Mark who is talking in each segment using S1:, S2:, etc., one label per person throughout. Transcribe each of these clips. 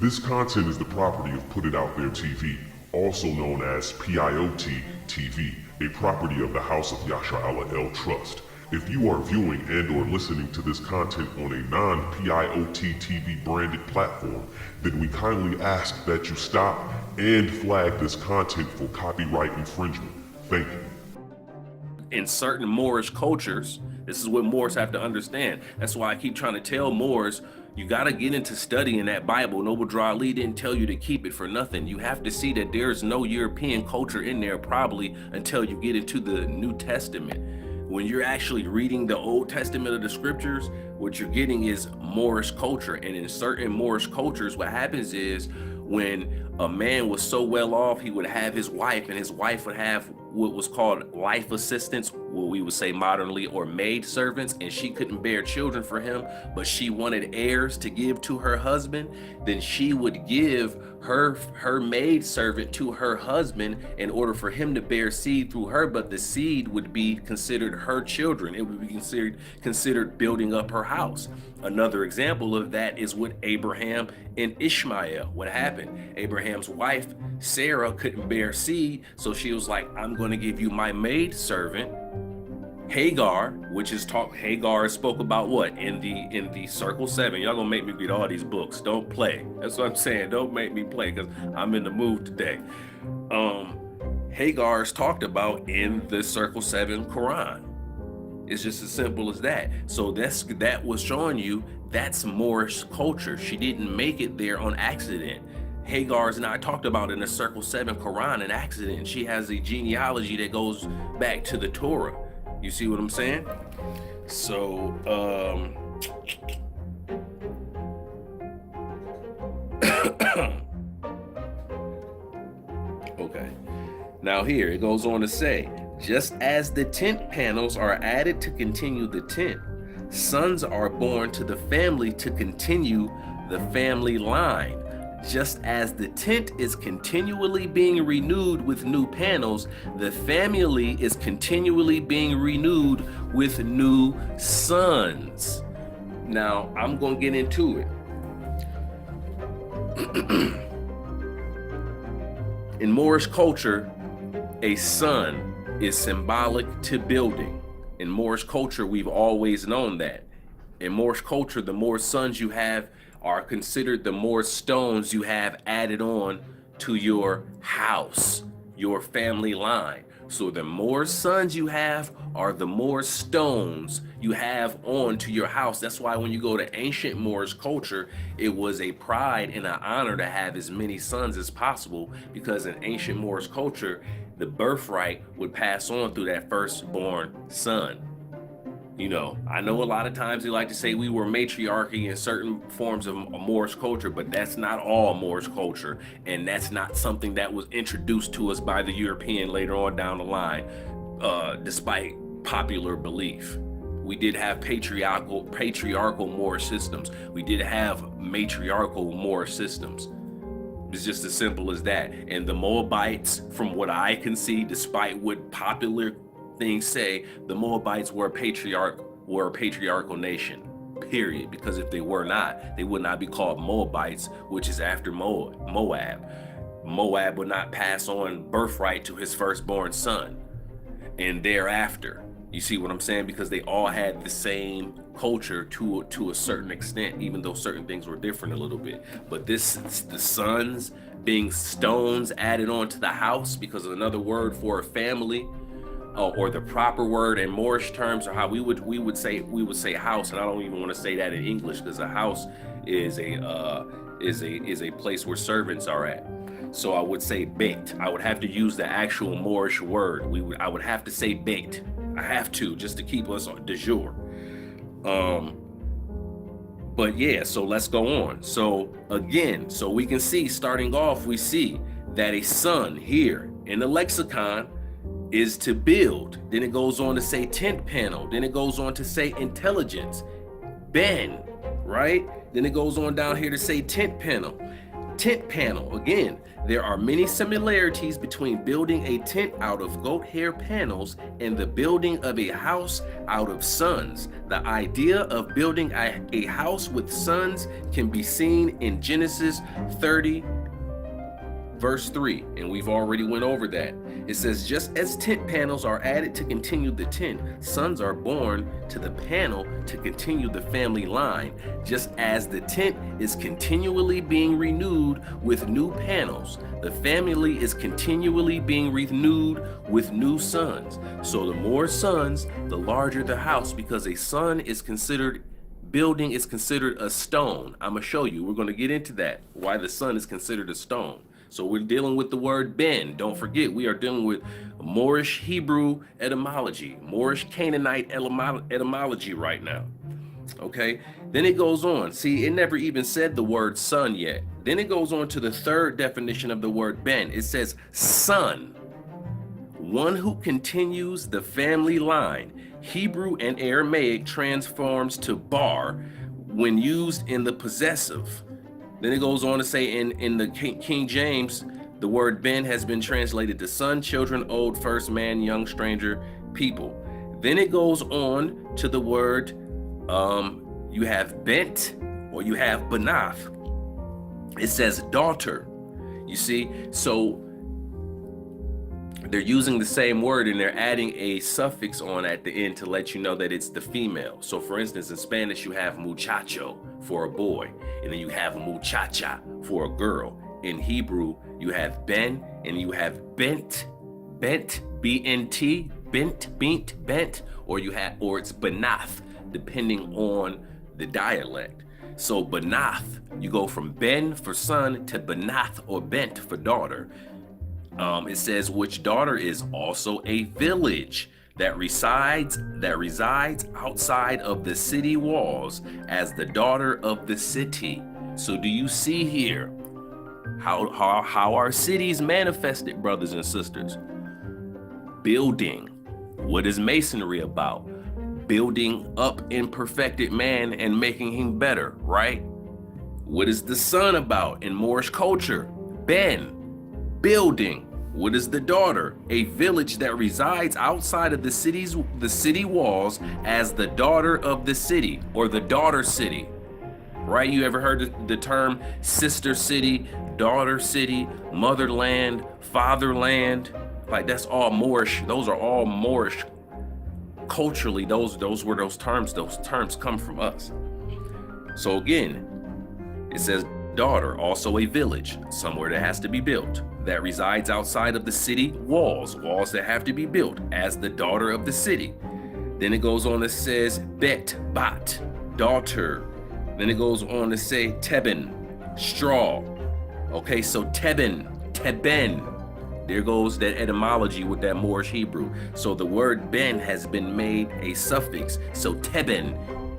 S1: This content is the property of Put It Out There TV, also known as p.i.o.t TV, a property of the House of Yasha'Allah El Trust. If you are viewing and or listening to this content on a non-p.i.o.t TV branded platform, then we kindly ask that you stop and flag this content for copyright infringement. Thank you.
S2: In certain Moorish cultures, this is what Moors have to understand. That's why I keep trying to tell Moors, you got to get into studying that Bible. Noble Drew Ali didn't tell you to keep it for nothing. You have to see that there's no European culture in there probably until you get into the New Testament. When you're actually reading the Old Testament of the scriptures, what you're getting is Moorish culture. And in certain Moorish cultures, what happens is when a man was so well off, he would have his wife, and his wife would have what was called life assistants, what we would say modernly, or maid servants, and she couldn't bear children for him, but she wanted heirs to give to her husband. Then she would give her maid servant to her husband in order for him to bear seed through her, but the seed would be considered her children. It would be considered building up her house. Another example of that is with Abraham and Ishmael. What happened? Abraham's wife Sarah couldn't bear seed, so she was like, I'm going to give you my maid servant Hagar, which is Hagar spoke about what in the Circle 7. Y'all gonna make me read all these books. Don't play. That's what I'm saying. Don't make me play, because I'm in the mood today. Hagar is talked about in the Circle 7 Quran. It's just as simple as that. So that was showing you that's Moorish culture. She didn't make it there on accident. Hagar is not talked about in the Circle 7 Quran an accident. She has a genealogy that goes back to the Torah. You see what I'm saying? So, okay. Now here, it goes on to say, just as the tent panels are added to continue the tent, sons are born to the family to continue the family line. Just as the tent is continually being renewed with new panels, the family is continually being renewed with new sons. Now, I'm going to get into it. In Moorish culture, a son is symbolic to building. In Moorish culture, we've always known that. In Moorish culture, the more sons you have are considered the more stones you have added on to your house, your family line. So the more sons you have are the more stones you have on to your house. That's why when you go to ancient Moorish culture, it was a pride and an honor to have as many sons as possible, because in ancient Moorish culture, the birthright would pass on through that firstborn son. You know, I know a lot of times they like to say we were matriarchy in certain forms of Moorish culture, but that's not all Moorish culture. And that's not something that was introduced to us by the European later on down the line, despite popular belief. We did have patriarchal Moorish systems. We did have matriarchal Moorish systems. It's just as simple as that. And the Moabites, from what I can see, despite what popular things say, the Moabites were a patriarchal nation, period. Because if they were not, they would not be called Moabites, which is after Moab. Moab would not pass on birthright to his firstborn son and thereafter. You see what I'm saying? Because they all had the same culture to a certain extent, even though certain things were different a little bit. But the sons being stones added on to the house, because of another word for a family, or the proper word in Moorish terms, or how we would say house, and I don't even want to say that in English, because a house is a place where servants are at. So I would say bait. I would have to use the actual Moorish word. I would have to say bait. I have to, just to keep us de jour. But yeah, so let's go on. So again, so we can see, starting off, we see that a son here in the lexicon is to build. Then it goes on to say tent panel. Then it goes on to say intelligence, ben, right? Then it goes on down here to say tent panel. Tent panel. Again, there are many similarities between building a tent out of goat hair panels and the building of a house out of sons. The idea of building a house with sons can be seen in Genesis 30, verse 3, and we've already went over that. It says, just as tent panels are added to continue the tent, sons are born to the panel to continue the family line, just as the tent is continually being renewed with new panels. The family is continually being renewed with new sons. So the more sons, the larger the house, because a son is considered building is considered a stone. I'm gonna show you. We're gonna get into that, why the son is considered a stone. So we're dealing with the word ben. Don't forget, we are dealing with Moorish Hebrew etymology, Moorish Canaanite etymology right now. Okay, then it goes on. See, it never even said the word son yet. Then it goes on to the third definition of the word ben. It says son, one who continues the family line. Hebrew and Aramaic transforms to bar when used in the possessive. Then it goes on to say in the King James, the word ben has been translated to son, children, old, first man, young, stranger, people. Then it goes on to the word, you have bent or you have banath. It says daughter. You see, so they're using the same word and they're adding a suffix on at the end to let you know that it's the female. So for instance, in Spanish, you have muchacho for a boy, and then you have muchacha for a girl. In Hebrew, you have ben and you have bent, B-N-T, bent, or it's banath, depending on the dialect. So banath, you go from ben for son to banath or bent for daughter. It says which daughter is also a village that resides outside of the city walls as the daughter of the city. So do you see here how our cities manifested, brothers and sisters? Building. What is masonry about? Building up imperfected man and making him better, right? What is the son about in Moorish culture? Ben. Building. What is the daughter? A village that resides outside of the city walls as the daughter of the city, or the daughter city, right? You ever heard the term sister city, daughter city, motherland, fatherland? Like that's all Moorish. Those are all Moorish. Culturally, those terms come from us. So again, it says daughter, also a village, somewhere that has to be built, that resides outside of the city walls that have to be built as the daughter of the city. Then it goes on to says bat, daughter. Then it goes on to say teben, straw. Okay, so teben, there goes that etymology with that Moorish Hebrew. So the word ben has been made a suffix. So teben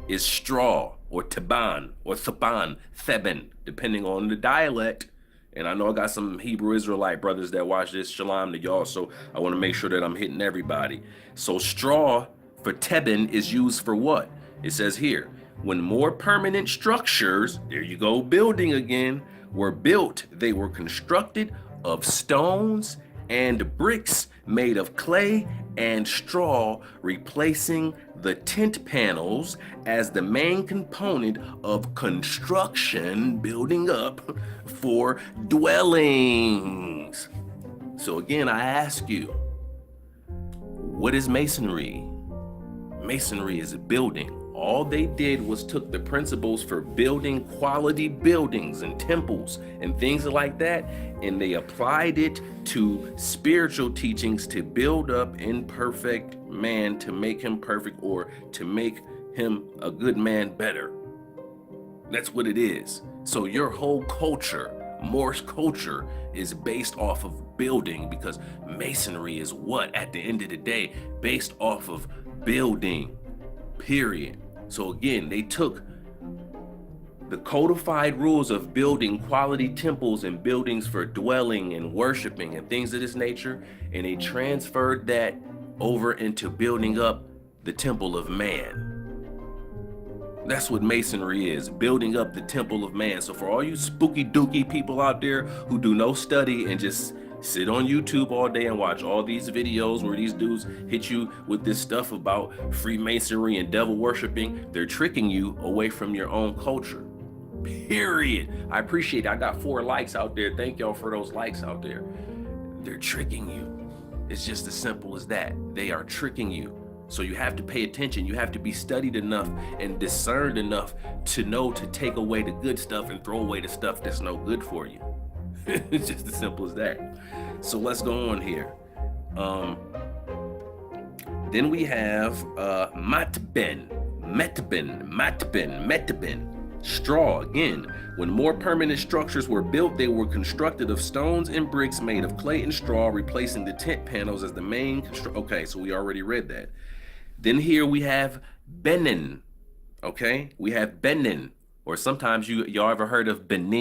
S2: is straw, or taban, or thaban, theben, depending on the dialect. And I know I got some Hebrew Israelite brothers that watch this. Shalom to y'all. So I want to make sure that I'm hitting everybody. So straw for teben is used for what? It says here, when more permanent structures, there you go, building again, were built, they were constructed of stones and bricks made of clay and straw, replacing the tent panels as the main component of construction, building up for dwellings. So again, I ask you, what is masonry? Masonry is a building. All they did was took the principles for building quality buildings and temples and things like that, and they applied it to spiritual teachings to build up imperfect man, to make him perfect, or to make him a good man better. That's what it is. So your whole culture, Moorish culture, is based off of building, because masonry is what, at the end of the day, based off of building, period. So again, they took the codified rules of building quality temples and buildings for dwelling and worshiping and things of this nature, and they transferred that over into building up the temple of man. That's what masonry is, building up the temple of man. So for all you spooky dooky people out there who do no study and just sit on YouTube all day and watch all these videos where these dudes hit you with this stuff about Freemasonry and devil worshiping, they're tricking you away from your own culture. Period. I appreciate it. I got 4 likes out there. Thank y'all for those likes out there. They're tricking you. It's just as simple as that. They are tricking you. So you have to pay attention. You have to be studied enough and discerned enough to know to take away the good stuff and throw away the stuff that's no good for you. It's just as simple as that. So let's go on here. Then we have matben, straw. Again, when more permanent structures were built, they were constructed of stones and bricks made of clay and straw, replacing the tent panels as the main Okay, so we already read that. Then here we have benin. Okay, we have benin, or sometimes y'all ever heard of Benin?